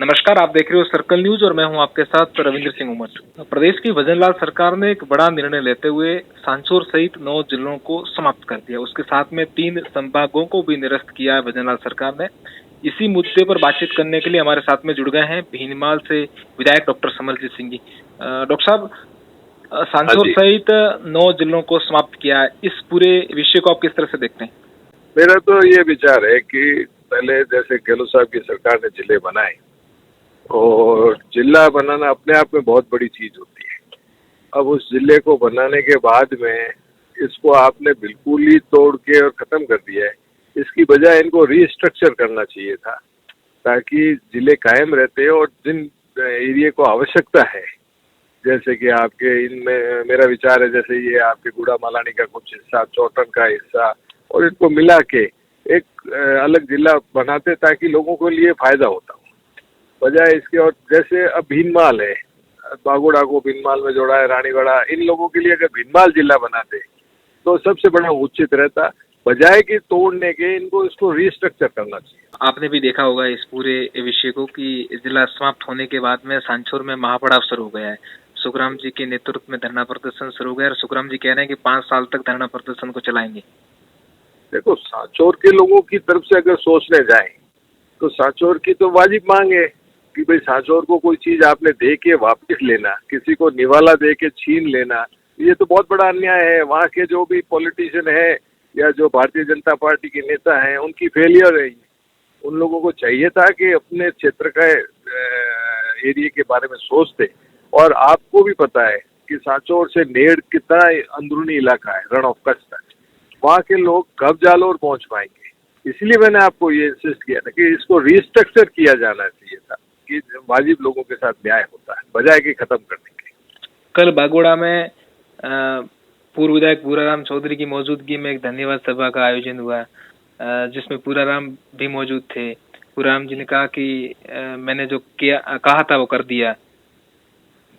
नमस्कार, आप देख रहे हो सर्कल न्यूज और मैं हूं आपके साथ रविंद्र सिंह उमट। प्रदेश की भजनलाल सरकार ने एक बड़ा निर्णय लेते हुए सांचौर सहित 9 जिलों को समाप्त कर दिया। उसके साथ में 3 संभागों को भी निरस्त किया है भजनलाल सरकार ने। इसी मुद्दे पर बातचीत करने के लिए हमारे साथ में जुड़ गए हैं भीनमाल से विधायक डॉक्टर समरजीत सिंह जी। डॉक्टर साहब, हाँ सांचौर जी। सहित 9 जिलों को समाप्त किया है, इस पूरे विषय को आप किस तरह से देखते हैं? मेरा तो ये विचार है कि पहले जैसे गहलोत साहब की सरकार ने जिले बनाए और जिला बनाना अपने आप में बहुत बड़ी चीज होती है। अब उस जिले को बनाने के बाद में इसको आपने बिल्कुल ही तोड़ के और खत्म कर दिया है। इसकी बजाय इनको रीस्ट्रक्चर करना चाहिए था ताकि जिले कायम रहते और जिन एरिया को आवश्यकता है, जैसे कि आपके इनमें मेरा विचार है जैसे ये आपके गुड़ा मालानी का कुछ हिस्सा, चौटन का हिस्सा और इनको मिला के एक अलग जिला बनाते ताकि लोगों के लिए फायदा होता हो बजाय इसके। और जैसे अब भीनमाल है, बागोड़ा को भीनमाल में जोड़ा है, रानीगढ़, इन लोगों के लिए अगर भीनमाल जिला बनाते तो सबसे बड़ा उचित रहता, बजाय कि तोड़ने के इनको इसको रीस्ट्रक्चर करना चाहिए। आपने भी देखा होगा इस पूरे विषय को कि जिला समाप्त होने के बाद में सांचौर में महापड़ाव शुरू हो गया है। सुखराम जी के नेतृत्व में धरना प्रदर्शन शुरू हो गया और सुखराम जी कह रहे हैं कि 5 साल तक धरना प्रदर्शन को चलाएंगे। देखो, सांचौर के लोगों की तरफ से अगर सोचने जाए तो सांचौर की तो वाजिब मांग है कि भाई सांचौर को कोई चीज आपने दे के वापस लेना, किसी को निवाला दे के छीन लेना, ये तो बहुत बड़ा अन्याय है। वहाँ के जो भी पॉलिटिशियन है या जो भारतीय जनता पार्टी के नेता हैं उनकी फेलियर है। उन लोगों को चाहिए था कि अपने क्षेत्र का एरिया के बारे में सोचते। और आपको भी पता है कि सांचौर से नेड़ कितना अंदरूनी इलाका है, रण ऑफ कच्छ तक, वहाँ के लोग कब जालोर पहुंच पाएंगे। इसलिए मैंने आपको ये इंसिस्ट किया था कि इसको रीस्ट्रक्चर किया जाना चाहिए था कि वाजिब लोगों के साथ न्याय होता है बजाय कि खत्म करने के। कल बागोड़ा में पूर्व विधायक पूराराम चौधरी की मौजूदगी में एक धन्यवाद सभा का आयोजन हुआ, जिसमें पूराराम भी मौजूद थे। पूराराम जी ने कहा कि मैंने जो कहा था वो कर दिया।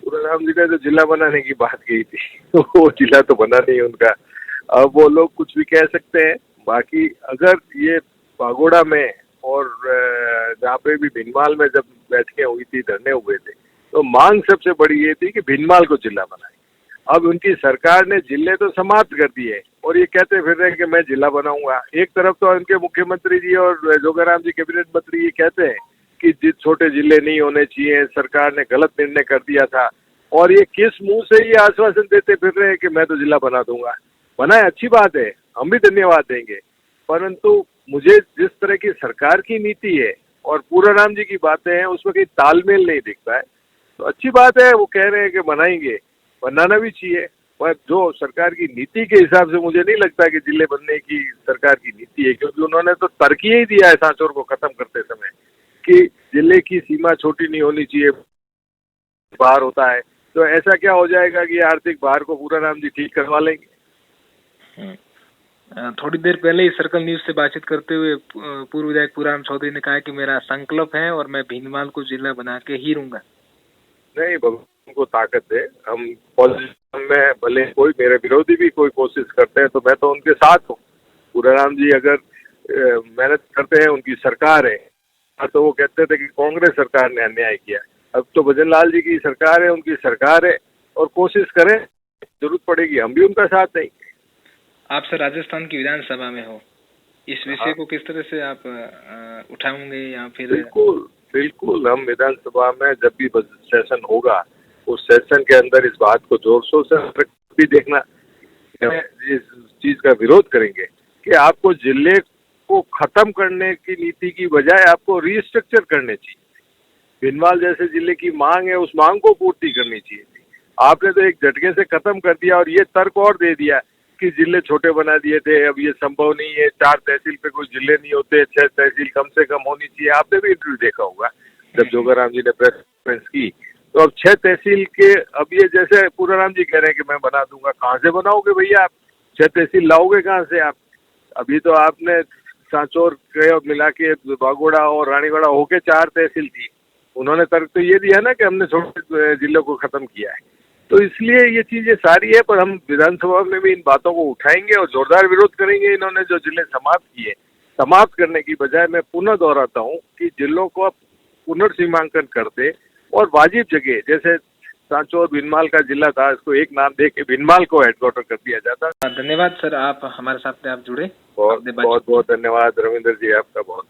पूराराम जी ने तो जिला बनाने की बात कही थी वो जिला तो बना नहीं उनका। अब वो लोग कुछ भी कह सकते हैं। बाकी अगर ये बागोड़ा में और जहाँ पे भी भीनमाल में जब बैठकें हुई थी, धरने हुए थे, तो मांग सबसे बड़ी ये थी कि भीनमाल को जिला बनाए। अब उनकी सरकार ने जिले तो समाप्त कर दिए और ये कहते फिर रहे कि मैं जिला बनाऊंगा। एक तरफ तो उनके मुख्यमंत्री जी और जोगाराम जी कैबिनेट मंत्री ये कहते हैं कि छोटे जिले नहीं होने चाहिए, सरकार ने गलत निर्णय कर दिया था। और ये किस मुंह से ये आश्वासन देते फिर रहे हैं कि मैं तो जिला बना दूंगा। बनाए, अच्छी बात है, हम भी धन्यवाद देंगे, परंतु मुझे जिस तरह की सरकार की नीति है और पूराराम जी की बातें हैं उसमें कहीं तालमेल नहीं दिखता है। तो अच्छी बात है, वो कह रहे हैं कि बनाएंगे, बनाना भी चाहिए, पर जो सरकार की नीति के हिसाब से मुझे नहीं लगता कि जिले बनने की सरकार की नीति है, क्योंकि उन्होंने तो तरकीब ही दिया है सांचौर को खत्म करते समय कि जिले की सीमा छोटी नहीं होनी चाहिए, बाहर होता है। तो ऐसा क्या हो जाएगा कि आर्थिक भार को पूराराम जी ठीक करवा लेंगे। थोड़ी देर पहले ही सर्कल न्यूज से बातचीत करते हुए पूर्व विधायक पूराराम चौधरी ने कहा कि मेरा संकल्प है और मैं भीनमाल को जिला बना के ही रहूंगा। नहीं, भगवान को ताकत दे। हम पॉजिटिव में भले कोई मेरे विरोधी भी कोई कोशिश करते हैं तो मैं तो उनके साथ हूँ। पूराराम जी अगर मेहनत करते हैं, उनकी सरकार है, तो वो कहते थे कि कांग्रेस सरकार ने अन्याय किया। अब तो भजनलाल जी की सरकार है, उनकी सरकार है, और कोशिश करें, जरूरत पड़ेगी हम भी उनका साथ देंगे। आप सर राजस्थान की विधानसभा में हो, इस विषय को किस तरह से आप उठाओगे या फिर? बिल्कुल बिल्कुल, हम विधानसभा में जब भी सेशन होगा उस सेशन के अंदर इस बात को जोर शोर से भी देखना, इस चीज का विरोध करेंगे कि आपको जिले को खत्म करने की नीति की बजाय आपको रीस्ट्रक्चर करने चाहिए। भीनमाल जैसे जिले की मांग है, उस मांग को पूर्ति करनी चाहिए थी। आपने तो एक झटके से खत्म कर दिया और ये तर्क और दे दिया कि जिले छोटे बना दिए थे, अब ये संभव नहीं है, 4 तहसील पे कोई जिले नहीं होते, 6 तहसील कम से कम होनी चाहिए। आपने भी इंटरव्यू देखा होगा जब जोगाराम जी ने प्रेस कॉन्फ्रेंस की, तो अब 6 तहसील के, अब ये जैसे पूराराम जी कह रहे हैं कि मैं बना दूंगा, कहाँ से बनाओगे भैया आप? 6 तहसील लाओगे कहाँ से आप? अभी तो आपने सांचौर के मिला के बागोड़ा और रानीगढ़ होके 4 तहसील थी। उन्होंने तर्क तो ये दिया ना कि हमने छोटे जिलों को खत्म किया है। तो इसलिए ये चीजें सारी है, पर हम विधानसभा में भी इन बातों को उठाएंगे और जोरदार विरोध करेंगे। इन्होंने जो जिले समाप्त किए, समाप्त करने की बजाय मैं पुनः दोहराता हूँ कि जिलों को पुनर्सीमांकन कर दे और वाजिब जगह, जैसे सांचौर भिनमाल का जिला था, इसको एक नाम दे के भिनमाल को हेडक्वार्टर कर दिया जाता। धन्यवाद सर, आप हमारे साथ में आप जुड़े। बहुत बहुत धन्यवाद रविंद्र जी, आपका बहुत